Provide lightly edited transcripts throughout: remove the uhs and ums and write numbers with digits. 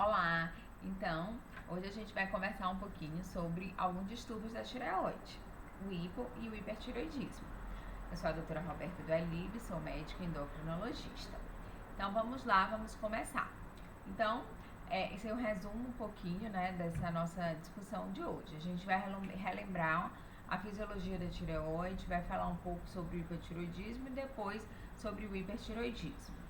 Olá! Então, hoje a gente vai conversar um pouquinho sobre alguns distúrbios da tireoide, o hipo e o hipertireoidismo. Eu sou a doutora Roberta Duelib, sou médica endocrinologista. Então, vamos lá, vamos começar. Então, esse é um resumo um pouquinho, né, dessa nossa discussão de hoje. A gente vai relembrar a fisiologia da tireoide, vai falar um pouco sobre o hipotireoidismo e depois sobre o hipertireoidismo.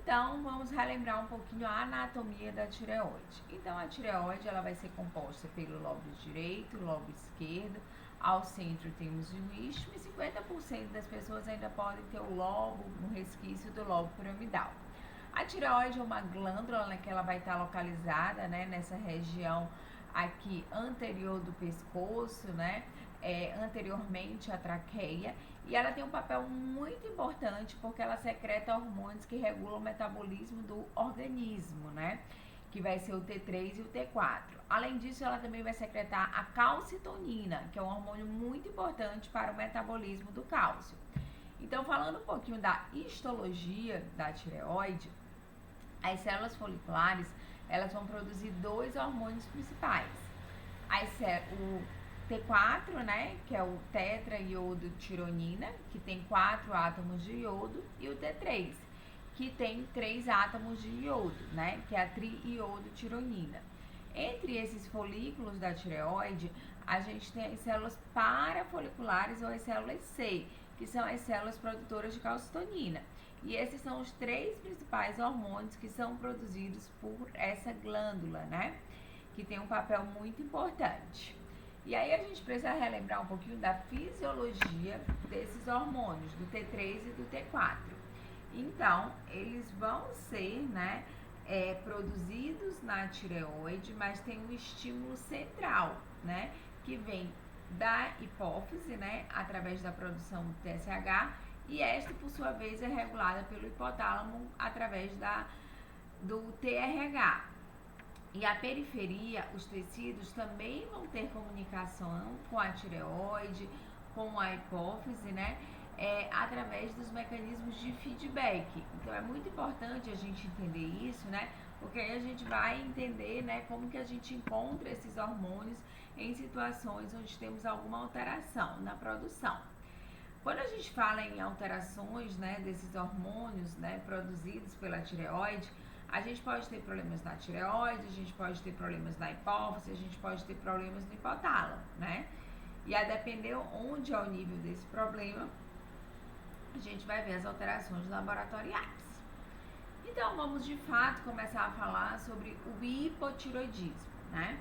Então, vamos relembrar um pouquinho a anatomia da tireoide. Então, a tireoide ela vai ser composta pelo lóbulo direito, lóbulo esquerdo. Ao centro temos o istmo e 50% das pessoas ainda podem ter o lobo, um resquício do lobo piramidal. A tireoide é uma glândula, né, que ela vai estar localizada, né, nessa região aqui anterior do pescoço, né, anteriormente à traqueia, e ela tem um papel muito importante porque ela secreta hormônios que regulam o metabolismo do organismo, né, que vai ser o T3 e o T4. Além disso, ela também vai secretar a calcitonina, que é um hormônio muito importante para o metabolismo do cálcio. Então, falando um pouquinho da histologia da tireoide, as células foliculares, elas vão produzir dois hormônios principais. O T4, né, que é o tetraiodotironina, que tem 4 átomos de iodo, e o T3, que tem 3 átomos de iodo, né, que é a triiodotironina. Entre esses folículos da tireoide, a gente tem as células parafoliculares ou as células C, que são as células produtoras de calcitonina. E esses são os 3 principais hormônios que são produzidos por essa glândula, né, que tem um papel muito importante. E aí a gente precisa relembrar um pouquinho da fisiologia desses hormônios, do T3 e do T4. Então, eles vão ser, né, produzidos na tireoide, mas tem um estímulo central, né, que vem da hipófise, né, através da produção do TSH, e esta, por sua vez, é regulada pelo hipotálamo através do TRH. E a periferia, os tecidos também vão ter comunicação com a tireoide, com a hipófise, né? Através dos mecanismos de feedback. Então é muito importante a gente entender isso, né? Porque aí a gente vai entender, né, como que a gente encontra esses hormônios em situações onde temos alguma alteração na produção. Quando a gente fala em alterações, né, desses hormônios, né, produzidos pela tireoide, a gente pode ter problemas na tireoide, a gente pode ter problemas na hipófise, a gente pode ter problemas no hipotálamo, né? E a depender onde é o nível desse problema, a gente vai ver as alterações laboratoriais. Então, vamos de fato começar a falar sobre o hipotireoidismo, né?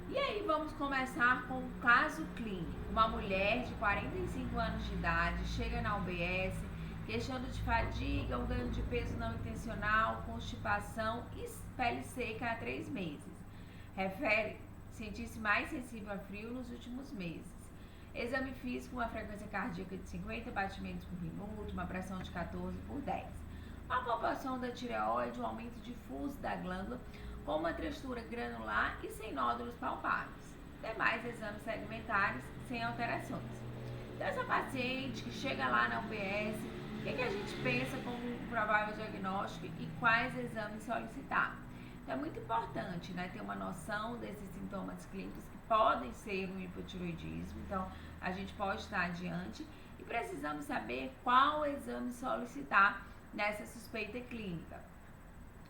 E aí vamos começar com um caso clínico. Uma mulher de 45 anos de idade chega na UBS queixando de fadiga, um ganho de peso não intencional, constipação e pele seca há 3 meses. Refere sentir-se mais sensível a frio nos últimos meses. Exame físico, uma frequência cardíaca de 50 batimentos por minuto, uma pressão de 14 por 10. Uma palpação da tireoide, um aumento difuso da glândula, com uma textura granular e sem nódulos palpáveis. Demais exames segmentares sem alterações. Então, essa paciente que chega lá na UBS, o que a gente pensa como um provável diagnóstico e quais exames solicitar? Então, é muito importante, né, ter uma noção desses sintomas clínicos que podem ser um hipotireoidismo. Então, a gente pode estar adiante e precisamos saber qual exame solicitar nessa suspeita clínica.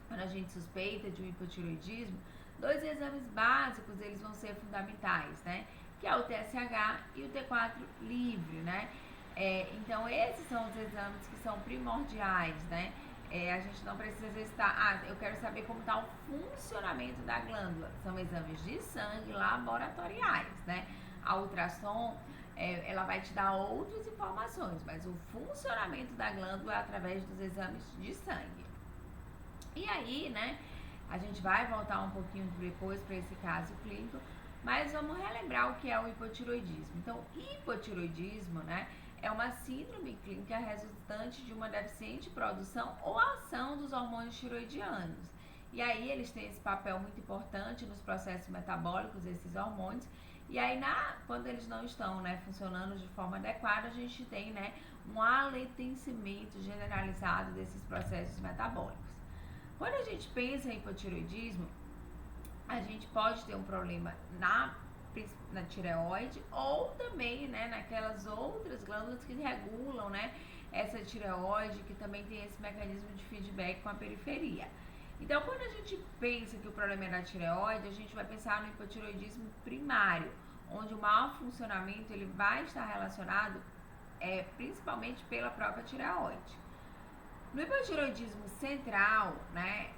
Quando a gente suspeita de um hipotireoidismo, 2 exames básicos eles vão ser fundamentais, né? Que é o TSH e o T4 livre, né? Então, esses são os exames que são primordiais, né? A gente não precisa às vezes estar, eu quero saber como está o funcionamento da glândula. São exames de sangue laboratoriais, né? A ultrassom, ela vai te dar outras informações, mas o funcionamento da glândula é através dos exames de sangue. E aí, né, a gente vai voltar um pouquinho depois para esse caso clínico, mas vamos relembrar o que é o hipotireoidismo. Então, hipotireoidismo, né, é uma síndrome clínica resultante de uma deficiente produção ou ação dos hormônios tireoidianos. E aí eles têm esse papel muito importante nos processos metabólicos desses hormônios. E aí, quando eles não estão, né, funcionando de forma adequada, a gente tem, né, um aletecimento generalizado desses processos metabólicos. Quando a gente pensa em hipotireoidismo, a gente pode ter um problema na tireoide ou também, né, naquelas outras glândulas que regulam, né, essa tireoide, que também tem esse mecanismo de feedback com a periferia. Então, quando a gente pensa que o problema é na tireoide, a gente vai pensar no hipotireoidismo primário, onde o mau funcionamento ele vai estar relacionado principalmente pela própria tireoide. No hipotireoidismo central, né,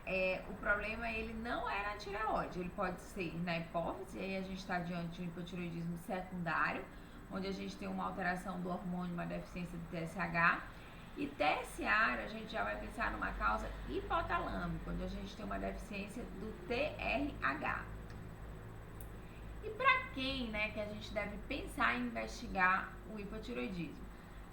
o problema ele não é na tireoide, ele pode ser na hipófise, e aí a gente está diante de um hipotireoidismo secundário, onde a gente tem uma alteração do hormônio, uma deficiência do TSH, e terciário a gente já vai pensar numa causa hipotalâmica, onde a gente tem uma deficiência do TRH. E para quem, né, que a gente deve pensar em investigar o hipotireoidismo?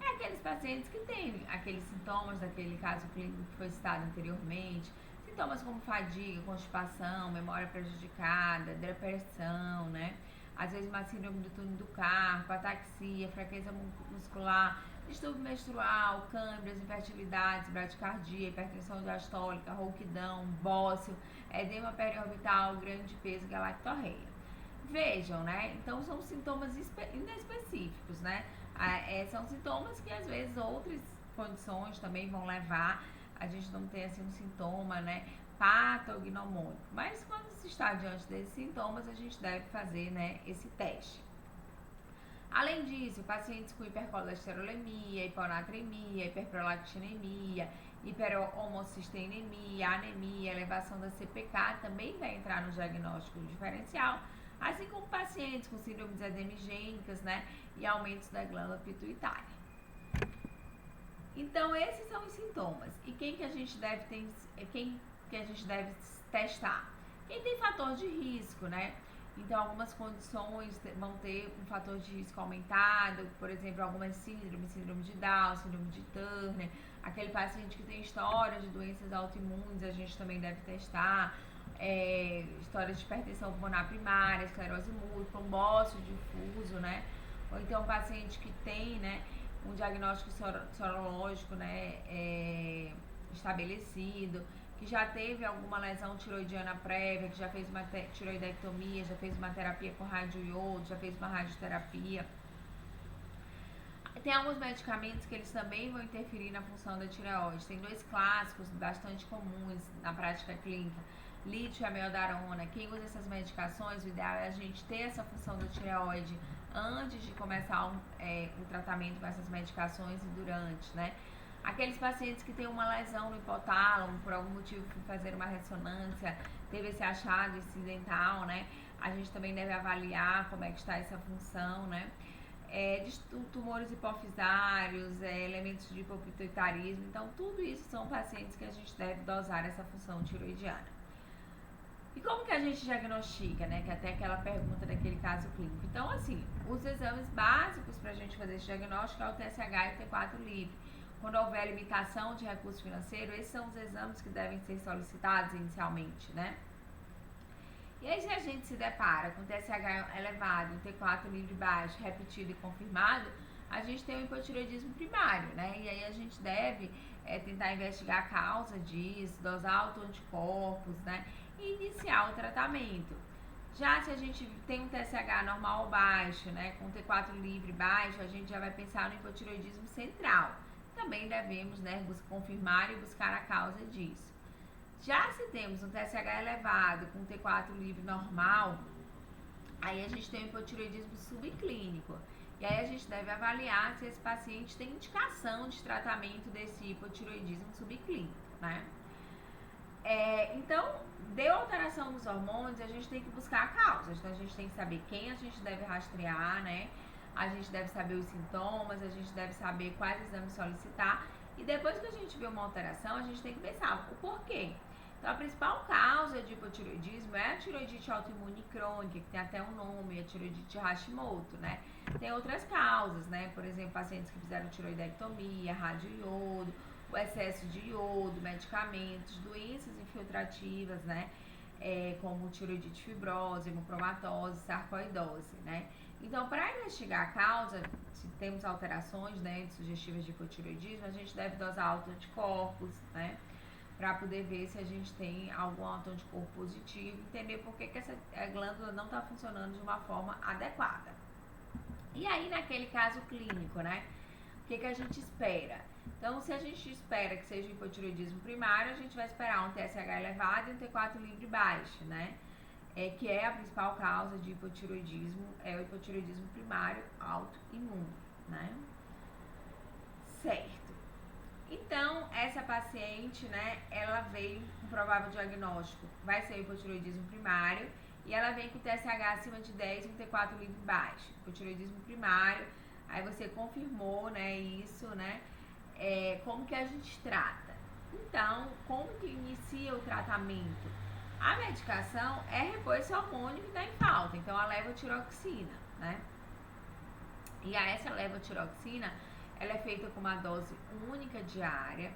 É aqueles pacientes que têm aqueles sintomas daquele caso clínico que foi citado anteriormente, sintomas como fadiga, constipação, memória prejudicada, depressão, né? Às vezes uma síndrome do túnel do carpo, ataxia, fraqueza muscular, distúrbio menstrual, câimbras, infertilidades, bradicardia, hipertensão diastólica, rouquidão, bócio, edema periorbital, grande peso, galactorreia. Vejam, né? Então são sintomas inespecíficos, né? São sintomas que às vezes outras condições também vão levar a gente não ter assim um sintoma, né, patognomônico. Mas quando se está diante desses sintomas, a gente deve fazer, né, esse teste. Além disso, pacientes com hipercolesterolemia, hiponatremia, hiperprolactinemia, hiperhomocisteinemia, anemia, elevação da CPK também vai entrar no diagnóstico diferencial, assim como pacientes com síndromes edemigênicas, né, e aumentos da glândula pituitária. Então, esses são os sintomas. E quem que a gente deve testar? Quem tem fator de risco, né? Então, algumas condições vão ter um fator de risco aumentado, por exemplo, algumas síndrome de Down, síndrome de Turner, aquele paciente que tem história de doenças autoimunes, a gente também deve testar. História de hipertensão pulmonar primária, esclerose múltipla, um bócio difuso, né? Ou então um paciente que tem, né, um diagnóstico sorológico, né, estabelecido, que já teve alguma lesão tiroidiana prévia, que já fez uma tiroidectomia, já fez uma terapia com radioiodo, já fez uma radioterapia. Tem alguns medicamentos que eles também vão interferir na função da tireoide. Tem dois clássicos bastante comuns na prática clínica, lítio e amiodarona. Quem usa essas medicações, o ideal é a gente ter essa função da tireoide antes de começar um tratamento com essas medicações e durante, né? Aqueles pacientes que têm uma lesão no hipotálamo, por algum motivo fui fazer uma ressonância, teve esse achado incidental, né? A gente também deve avaliar como é que está essa função, né? Tumores hipofisários, elementos de hipopituitarismo. Então, tudo isso são pacientes que a gente deve dosar essa função tiroidiana. E como que a gente diagnostica, né? Que é até aquela pergunta daquele caso clínico. Então, assim, os exames básicos para a gente fazer esse diagnóstico é o TSH e o T4 livre. Quando houver limitação de recurso financeiro, esses são os exames que devem ser solicitados inicialmente, né? E aí, se a gente se depara com TSH elevado, T4 livre baixo, repetido e confirmado, a gente tem o hipotireoidismo primário, né? E aí a gente deve tentar investigar a causa disso, dosar autoanticorpos, né? E iniciar o tratamento. Já se a gente tem um TSH normal ou baixo, né? Com T4 livre baixo, a gente já vai pensar no hipotireoidismo central. Também devemos, né, confirmar e buscar a causa disso. Já se temos um TSH elevado com T4 livre normal, aí a gente tem um hipotireoidismo subclínico. E aí a gente deve avaliar se esse paciente tem indicação de tratamento desse hipotireoidismo subclínico, né? Então, deu alteração nos hormônios, a gente tem que buscar a causa. Então, a gente tem que saber quem a gente deve rastrear, né? A gente deve saber os sintomas, a gente deve saber quais exames solicitar. E depois que a gente vê uma alteração, a gente tem que pensar o porquê. Então, a principal causa de hipotireoidismo é a tiroidite autoimune crônica, que tem até um nome, a tiroidite Hashimoto, né? Tem outras causas, né? Por exemplo, pacientes que fizeram tiroidectomia, radioiodo, o excesso de iodo, medicamentos, doenças infiltrativas, né? Como tiroidite fibrosa, hemocromatose, sarcoidose, né? Então, para investigar a causa, se temos alterações, né, sugestivas de hipotireoidismo, a gente deve dosar autoanticorpos, né? para poder ver se a gente tem algum anticorpo positivo, entender por que essa glândula não está funcionando de uma forma adequada. E aí, naquele caso clínico, né? O que a gente espera? Então, se a gente espera que seja hipotireoidismo primário, a gente vai esperar um TSH elevado e um T4 livre baixo, né? Que é a principal causa de hipotireoidismo, é o hipotireoidismo primário autoimune, né? Certo. Então, essa paciente, né, ela veio com provável diagnóstico, vai ser hipotireoidismo primário, e ela vem com TSH acima de 10 e um T4 livre baixo. Hipotireoidismo primário, aí você confirmou, né, isso, né, como que a gente trata? Então, como que inicia o tratamento? A medicação é repor esse hormônio que está em falta, então a levotiroxina, né? E essa levotiroxina, ela é feita com uma dose única diária,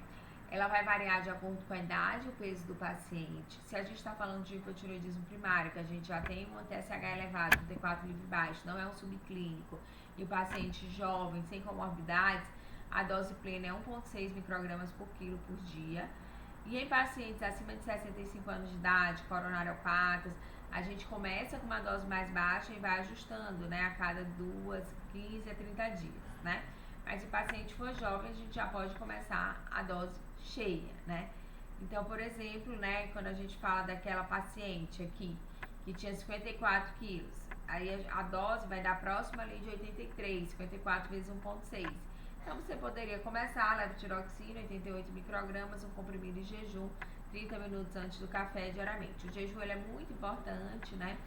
ela vai variar de acordo com a idade e o peso do paciente. Se a gente está falando de hipotireoidismo primário, que a gente já tem um TSH elevado, um T4 livre baixo, não é um subclínico, e o paciente jovem, sem comorbidades, a dose plena é 1,6 microgramas por quilo por dia. E em pacientes acima de 65 anos de idade, coronariopatas, a gente começa com uma dose mais baixa e vai ajustando, né, a cada 2, 15 a 30 dias, né? Mas se o paciente for jovem, a gente já pode começar a dose cheia, né? Então, por exemplo, né, quando a gente fala daquela paciente aqui, que tinha 54 quilos, aí a dose vai dar próxima ali de 83, 54 vezes 1,6. Então, você poderia começar a levotiroxina, 88 microgramas, um comprimido em jejum, 30 minutos antes do café diariamente. O jejum, ele é muito importante, né?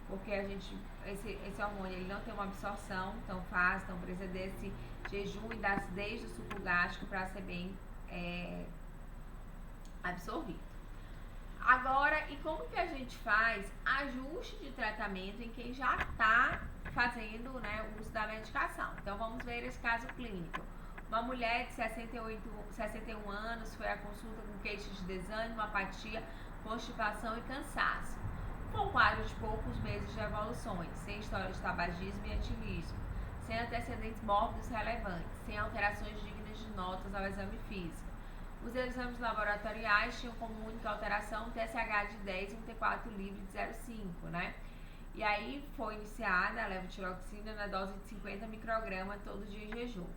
Porque esse hormônio, ele não tem uma absorção tão fácil, então precisa desse jejum e da acidez do suco gástrico para ser bem absorvido. Agora, e como que a gente faz ajuste de tratamento em quem já está fazendo, né, o uso da medicação? Então, vamos ver esse caso clínico. Uma mulher de 61 anos foi à consulta com queixas de desânimo, apatia, constipação e cansaço. Foi um quadro de poucos meses de evoluções, sem história de tabagismo e atilismo, sem antecedentes mórbidos relevantes, sem alterações dignas de notas ao exame físico. Os exames laboratoriais tinham como única alteração um TSH de 10 e um T4 livre de 0,5, né? E aí foi iniciada a levotiroxina na dose de 50 microgramas todo dia em jejum.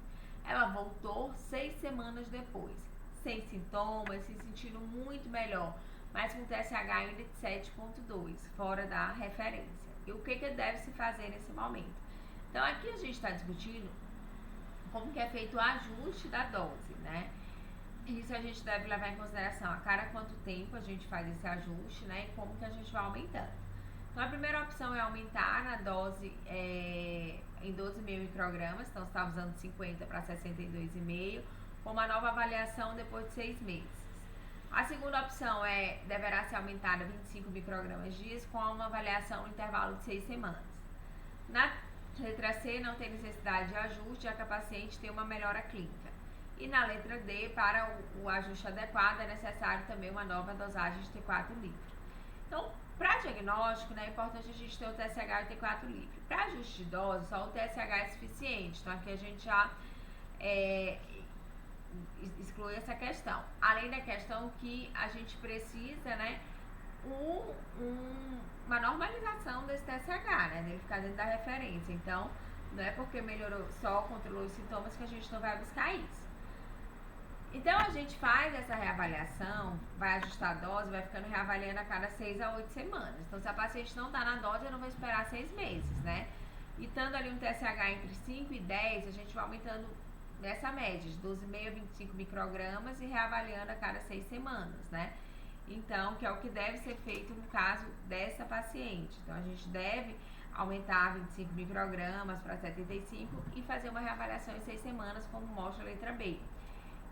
Ela voltou 6 semanas depois, sem sintomas, se sentindo muito melhor, mas com TSH ainda de 7,2, fora da referência. E o que deve se fazer nesse momento? Então, aqui a gente está discutindo como que é feito o ajuste da dose, né? Isso a gente deve levar em consideração a cada quanto tempo a gente faz esse ajuste, né? E como que a gente vai aumentando. Então, a primeira opção é aumentar na dose em 12,5 microgramas. Então, você está usando 50 para 62,5, com uma nova avaliação depois de 6 meses. A segunda opção deverá ser aumentada a 25 microgramas dias, com uma avaliação no intervalo de 6 semanas. Na letra C, não tem necessidade de ajuste, já que a paciente tem uma melhora clínica. E na letra D, para o ajuste adequado, é necessário também uma nova dosagem de T4 livre. Então, para diagnóstico, né, é importante a gente ter o TSH e o T4 livre. Para ajuste de dose, só o TSH é suficiente. Então, aqui a gente já exclui essa questão. Além da questão que a gente precisa, né, uma normalização desse TSH, né, dele ficar dentro da referência. Então, não é porque melhorou, só controlou os sintomas, que a gente não vai buscar isso. Então, a gente faz essa reavaliação, vai ajustar a dose, vai ficando reavaliando a cada 6 a 8 semanas. Então, se a paciente não está na dose, eu não vou esperar 6 meses, né? E estando ali um TSH entre 5 e 10, a gente vai aumentando nessa média, de 12,5 a 25 microgramas e reavaliando a cada 6 semanas, né? Então, que é o que deve ser feito no caso dessa paciente. Então, a gente deve aumentar 25 microgramas para 75 e fazer uma reavaliação em 6 semanas, como mostra a letra B.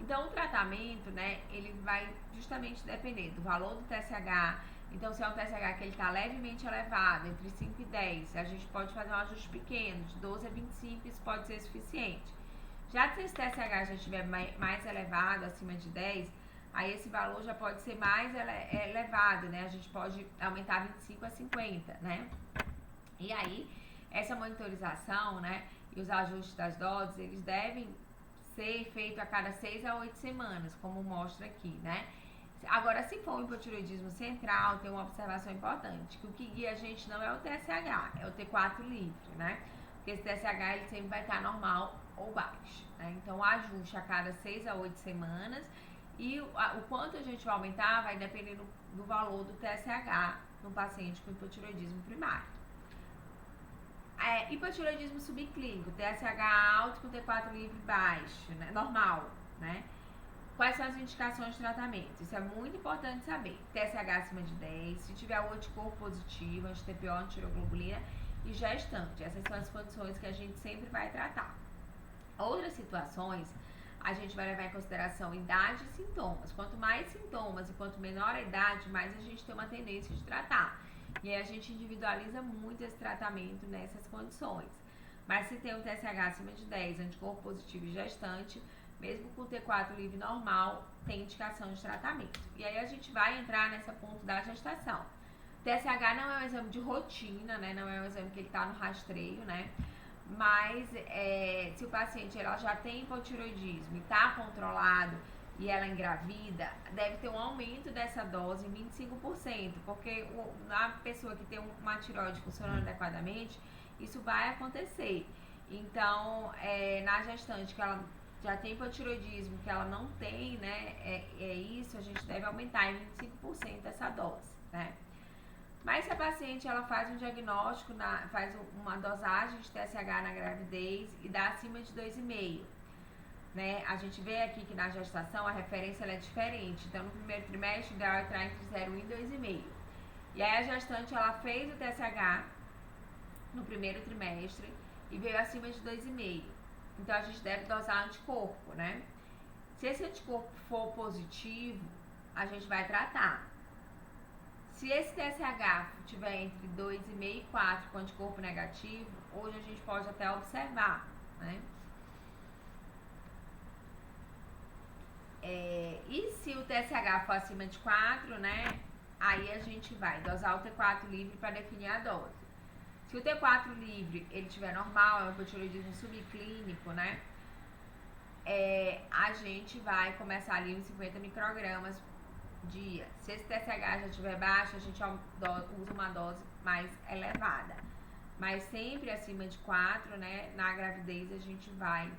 Então, o tratamento, né, ele vai justamente depender do valor do TSH. Então, se é um TSH que ele está levemente elevado, entre 5 e 10, a gente pode fazer um ajuste pequeno, de 12 a 25, isso pode ser suficiente. Já se esse TSH já estiver mais elevado, acima de 10, aí esse valor já pode ser mais elevado, né? A gente pode aumentar 25 a 50, né? E aí, essa monitorização, né, e os ajustes das doses, eles devem ser feitos a cada 6 a 8 semanas, como mostra aqui, né? Agora, se for um hipotireoidismo central, tem uma observação importante, que o que guia a gente não é o TSH, é o T4 livre, né? Porque esse TSH ele sempre vai estar normal ou baixo, né? Então, o ajuste a cada 6 a 8 semanas e o quanto a gente vai aumentar vai depender do valor do TSH no paciente com hipotireoidismo primário. Hipotireoidismo subclínico, TSH alto com T4 livre baixo, né? Normal, né? Quais são as indicações de tratamento? Isso é muito importante saber. TSH acima de 10, se tiver o anticorpo positivo, anti-TPO, antiroglobulina e gestante. Essas são as condições que a gente sempre vai tratar. Outras situações, a gente vai levar em consideração idade e sintomas. Quanto mais sintomas e quanto menor a idade, mais a gente tem uma tendência de tratar. E aí a gente individualiza muito esse tratamento nessas condições. Mas se tem um TSH acima de 10, anticorpo positivo e gestante, mesmo com T4 livre normal, tem indicação de tratamento. E aí a gente vai entrar nessa ponto da gestação. TSH não é um exame de rotina, né? Não é um exame que ele está no rastreio, né? Mas se o paciente ela já tem hipotireoidismo e está controlado e ela engravida, deve ter um aumento dessa dose em 25%, porque na pessoa que tem uma tireoide funcionando adequadamente, isso vai acontecer. Então, na gestante que ela já tem hipotireoidismo, que ela não tem, né, isso, a gente deve aumentar em 25% essa dose, né? Mas se a paciente ela faz um diagnóstico, faz uma dosagem de TSH na gravidez e dá acima de 2,5, né? A gente vê aqui que na gestação a referência ela é diferente, então no primeiro trimestre o ideal é entrar entre 0,1 e 2,5. E aí a gestante ela fez o TSH no primeiro trimestre e veio acima de 2,5. Então, a gente deve dosar anticorpo, né? Se esse anticorpo for positivo, a gente vai tratar. Se esse TSH tiver entre 2,5 e 4 com anticorpo negativo, hoje a gente pode até observar, né? E se o TSH for acima de 4, né? Aí a gente vai dosar o T4 livre para definir a dose. Se o T4 livre ele estiver normal, é um hipotireoidismo subclínico, né? A gente vai começar ali uns 50 microgramas dia. Se esse TSH já estiver baixo, a gente usa uma dose mais elevada. Mas sempre acima de 4, né? Na gravidez a gente vai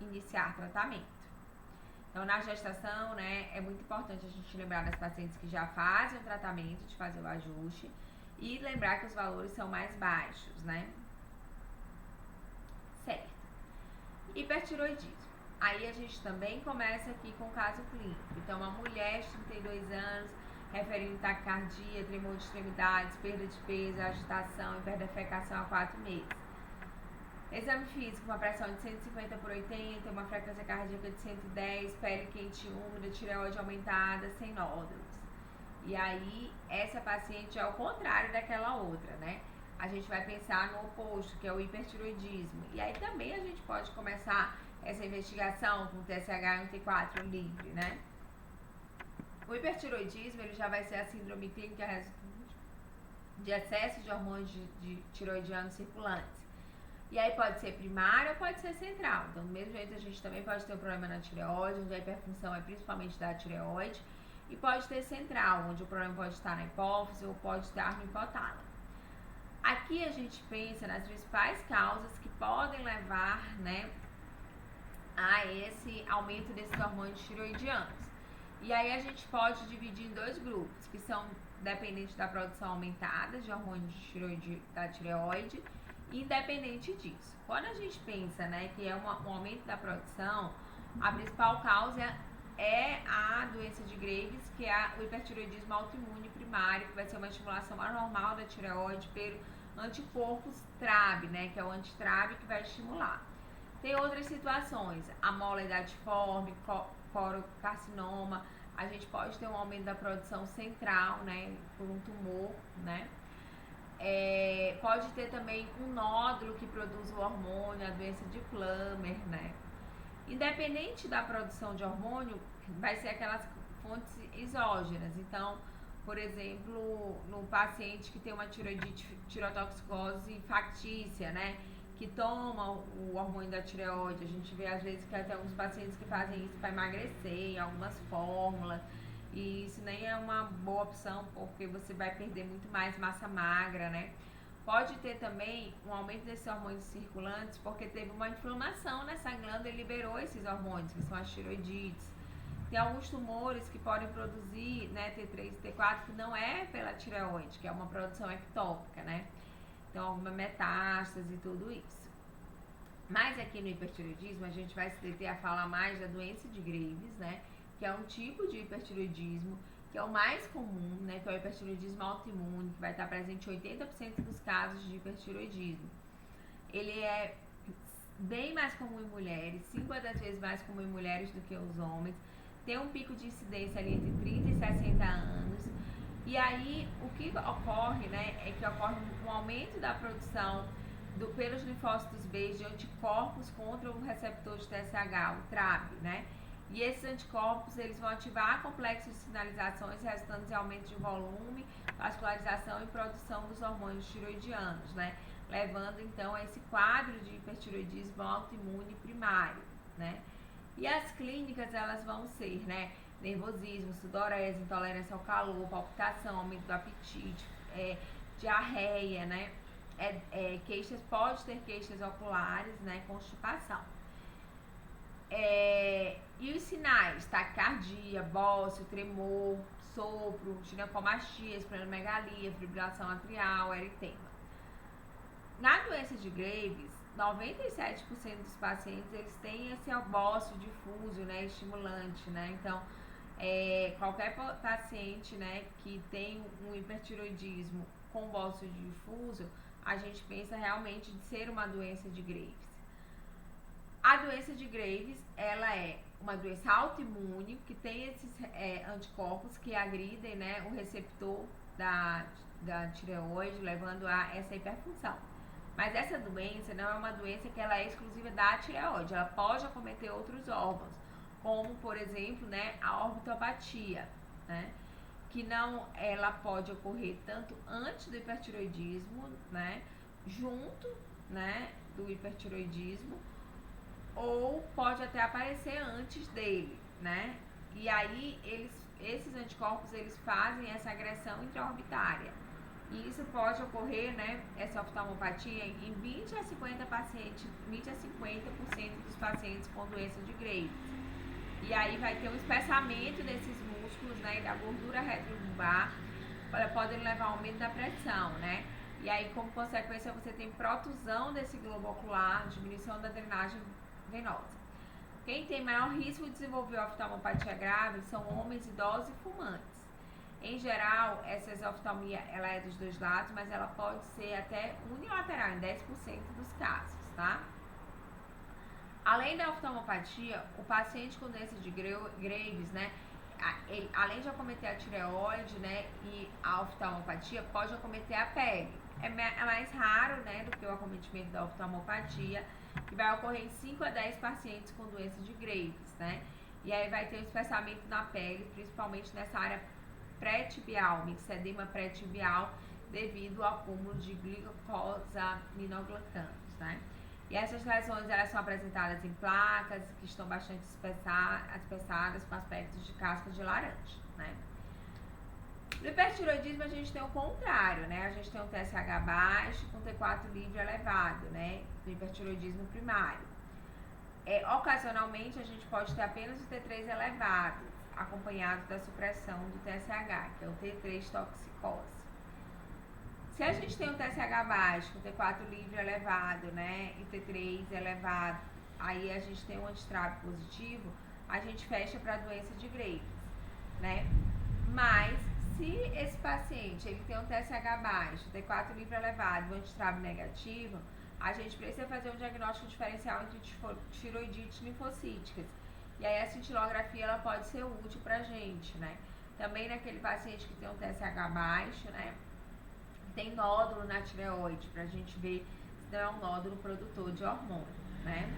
iniciar tratamento. Então, na gestação, né? É muito importante a gente lembrar das pacientes que já fazem o tratamento, de fazer o ajuste. E lembrar que os valores são mais baixos, né? Certo. Hipertireoidismo. Aí a gente também começa aqui com o caso clínico. Então, uma mulher de 32 anos, referindo taquicardia, tremor de extremidades, perda de peso, agitação, hiperdefecação há 4 meses. Exame físico, uma pressão de 150 por 80, uma frequência cardíaca de 110, pele quente e úmida, tireoide aumentada, sem nódulos. E aí, essa paciente é o contrário daquela outra, né? A gente vai pensar no oposto, que é o hipertireoidismo. E aí também a gente pode começar essa investigação com TSH e T4 livre, né? O hipertireoidismo, ele já vai ser a síndrome clínica de excesso de hormônios de tireoidianos circulantes. E aí pode ser primário ou pode ser central. Então, do mesmo jeito, a gente também pode ter um problema na tireoide, onde a hiperfunção é principalmente da tireoide. E pode ter central, onde o problema pode estar na hipófise ou pode estar no hipotálamo. Aqui a gente pensa nas principais causas que podem levar, né, a esse aumento desses hormônios tireoidianos. E aí a gente pode dividir em 2 grupos, que são dependentes da produção aumentada de hormônios da tireoide e independente disso. Quando a gente pensa, né, que é um aumento da produção, a principal causa é a doença de Graves, que é o hipertireoidismo autoimune primário, que vai ser uma estimulação anormal da tireoide pelo anticorpos TRAB, né, que é o antitrab que vai estimular. Tem outras situações, a moledadiforme, corocarcinoma, a gente pode ter um aumento da produção central, né, por um tumor, né. Pode ter também um nódulo que produz o hormônio, a doença de Plummer, né. Independente da produção de hormônio, vai ser aquelas fontes exógenas. Então, por exemplo, no paciente que tem uma tirotoxicose factícia, né, que toma o hormônio da tireoide, a gente vê às vezes que até alguns pacientes que fazem isso para emagrecer, em algumas fórmulas. E isso nem é uma boa opção, porque você vai perder muito mais massa magra, né? Pode ter também um aumento desses hormônios circulantes, porque teve uma inflamação nessa glândula e liberou esses hormônios, que são as tiroidites. Tem alguns tumores que podem produzir, né, T3 e T4, que não é pela tireoide, que é uma produção ectópica, né? Então, alguma metástase e tudo isso. Mas aqui no hipertireoidismo, a gente vai se deter a falar mais da doença de Graves, né? Que é um tipo de hipertireoidismo, que é o mais comum, né? Que é o hipertireoidismo autoimune, que vai estar presente em 80% dos casos de hipertireoidismo. Ele é bem mais comum em mulheres, 5 a 10 vezes mais comum em mulheres do que os homens. Tem um pico de incidência ali entre 30 e 60 anos. E aí, o que ocorre, né, é que ocorre um aumento da produção pelos linfócitos B de anticorpos contra o receptor de TSH, o TRAB, né? E esses anticorpos, eles vão ativar complexos de sinalizações, resultando em aumento de volume, vascularização e produção dos hormônios tiroidianos, né? Levando, então, a esse quadro de hipertiroidismo autoimune primário, né? E as clínicas, elas vão ser, né? Nervosismo, sudorese, intolerância ao calor, palpitação, aumento do apetite, diarreia, né? Queixas, pode ter queixas oculares, né? Constipação. E os sinais, taquicardia, bócio, tremor, sopro, ginecomastia, esplenomegalia, fibrilação atrial, eritema. Na doença de Graves, 97% dos pacientes, eles têm esse bócio difuso, né, estimulante, né? Então, qualquer paciente, né, que tem um hipertiroidismo com bócio difuso, a gente pensa realmente de ser uma doença de Graves. A doença de Graves, ela é uma doença autoimune que tem esses anticorpos que agridem, né, o receptor da tireoide, levando a essa hiperfunção. Mas essa doença não é uma doença que ela é exclusiva da tireoide, ela pode acometer outros órgãos, como, por exemplo, né, a orbitopatia, né, que não, ela pode ocorrer tanto antes do hipertiroidismo, né, junto, né, do hipertiroidismo, ou pode até aparecer antes dele, né? E aí, esses anticorpos, eles fazem essa agressão intraorbitária. E isso pode ocorrer, né, essa oftalmopatia em 20 a 50 pacientes, 20 a 50% dos pacientes com doença de Graves. E aí vai ter um espessamento desses músculos, né, e da gordura retrolumbar, podem levar ao aumento da pressão, né? E aí, como consequência, você tem protusão desse globo ocular, diminuição da drenagem venosa. Quem tem maior risco de desenvolver oftalmopatia grave são homens idosos e fumantes. Em geral, essa exoftalmia ela é dos dois lados, mas ela pode ser até unilateral em 10% dos casos, tá? Além da oftalmopatia, o paciente com doença de Graves, né, além de acometer a tireoide, né, e a oftalmopatia, pode acometer a pele. É mais raro, né, do que o acometimento da oftalmopatia, que vai ocorrer em 5 a 10 pacientes com doença de Graves, né? E aí vai ter um espessamento na pele, principalmente nessa área pré-tibial, mixedema pré-tibial, devido ao acúmulo de glicosaminoglucanos, né? E essas lesões, elas são apresentadas em placas que estão bastante espessadas com aspectos de casca de laranja, né? No hipertiroidismo, a gente tem o contrário, né? A gente tem um TSH baixo com T4 livre elevado, né? No hipertiroidismo primário. Ocasionalmente, a gente pode ter apenas o T3 elevado, acompanhado da supressão do TSH, que é o T3 toxicose. Se a gente tem um TSH baixo, com T4 livre elevado, né? E T3 elevado, aí a gente tem um antitrábico positivo, a gente fecha para a doença de Graves, né? Mas se esse paciente ele tem um TSH baixo, T4 livre elevado e um antitrábico negativo, a gente precisa fazer um diagnóstico diferencial entre tiroidites linfocíticas. E aí a cintilografia ela pode ser útil pra gente, né? Também naquele paciente que tem um TSH baixo, né? Tem nódulo na tireoide, pra gente ver se não é um nódulo produtor de hormônio, né?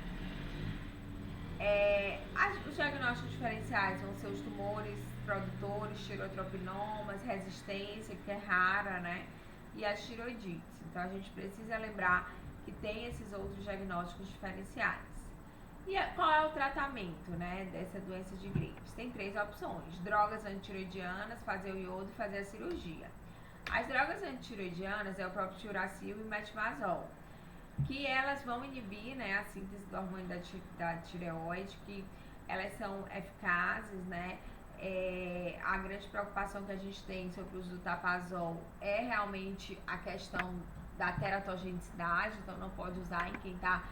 Os diagnósticos diferenciais vão ser os tumores produtores, tirotropinomas, resistência, que é rara, né? E as tiroidites. Então, a gente precisa lembrar que tem esses outros diagnósticos diferenciais. E qual é o tratamento, né, dessa doença de Graves? Tem 3 opções: drogas antiroidianas, fazer o iodo e fazer a cirurgia. As drogas antiroidianas é o próprio tiuracil e metimazol, que elas vão inibir, né, a síntese do hormônio da tireoide, que elas são eficazes, né? A grande preocupação que a gente tem sobre o uso do tapazol é realmente a questão da teratogenicidade, então não pode usar em quem está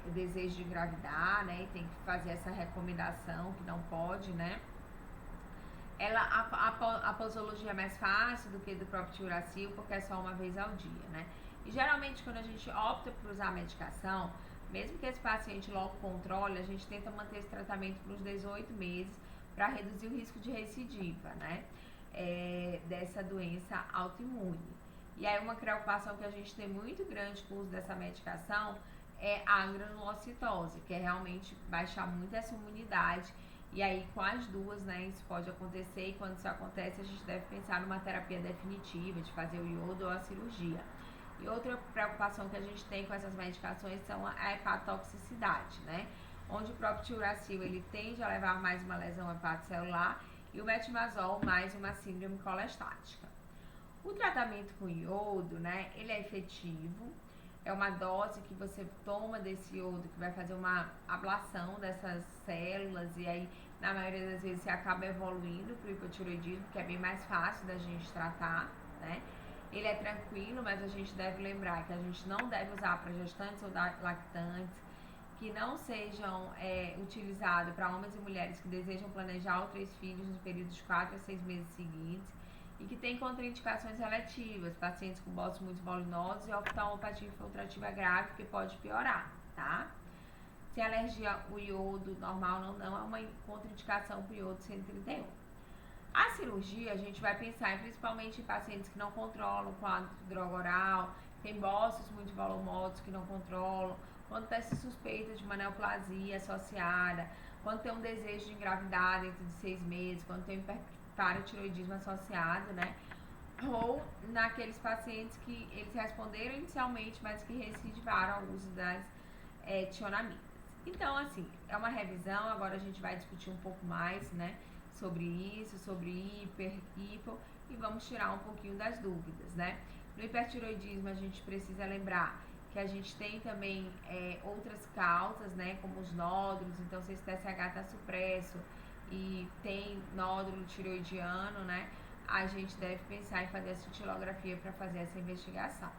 com desejo de engravidar, né? E tem que fazer essa recomendação que não pode, né? A posologia é mais fácil do que do próprio tiuracil, porque é só uma vez ao dia, né? E geralmente quando a gente opta por usar a medicação, mesmo que esse paciente logo controle, a gente tenta manter esse tratamento por uns 18 meses para reduzir o risco de recidiva, né? Dessa doença autoimune. E aí uma preocupação que a gente tem muito grande com o uso dessa medicação é a granulocitose, que é realmente baixar muito essa imunidade. E aí, com as duas, né, isso pode acontecer, e quando isso acontece, a gente deve pensar numa terapia definitiva, de fazer o iodo ou a cirurgia. E outra preocupação que a gente tem com essas medicações são a hepatotoxicidade, né? Onde o próprio tiuracil, ele tende a levar mais uma lesão hepatocelular e o metimazol mais uma síndrome colestática. O tratamento com iodo, né, ele é efetivo, é uma dose que você toma desse iodo que vai fazer uma ablação dessas células e aí, na maioria das vezes, você acaba evoluindo para o hipotireoidismo, que é bem mais fácil da gente tratar, né? Ele é tranquilo, mas a gente deve lembrar que a gente não deve usar para gestantes ou lactantes, que não sejam utilizados para homens e mulheres que desejam planejar ou 3 filhos no período de 4 a 6 meses seguintes, e que tem contraindicações relativas, pacientes com bossos muito voluminosos e oftalmopatia infiltrativa grave, que pode piorar, tá? Se a alergia ao iodo normal não é uma contraindicação para o iodo 131. A cirurgia, a gente vai pensar principalmente em pacientes que não controlam com a droga oral, tem bossos muito volumosos que não controlam, quando tem suspeita de uma neoplasia associada, quando tem um desejo de engravidar dentro de 6 meses, quando tem hiperparatiroidismo associado, né? Ou naqueles pacientes que eles responderam inicialmente, mas que recidivaram ao uso das tionamidas. Então, assim, é uma revisão, agora a gente vai discutir um pouco mais, né? Sobre isso, sobre hipo, e vamos tirar um pouquinho das dúvidas, né? No hipertiroidismo, a gente precisa lembrar que a gente tem também outras causas, né? Como os nódulos, então se esse TSH está supresso e tem nódulo tiroidiano, né? A gente deve pensar em fazer a cintilografia para fazer essa investigação.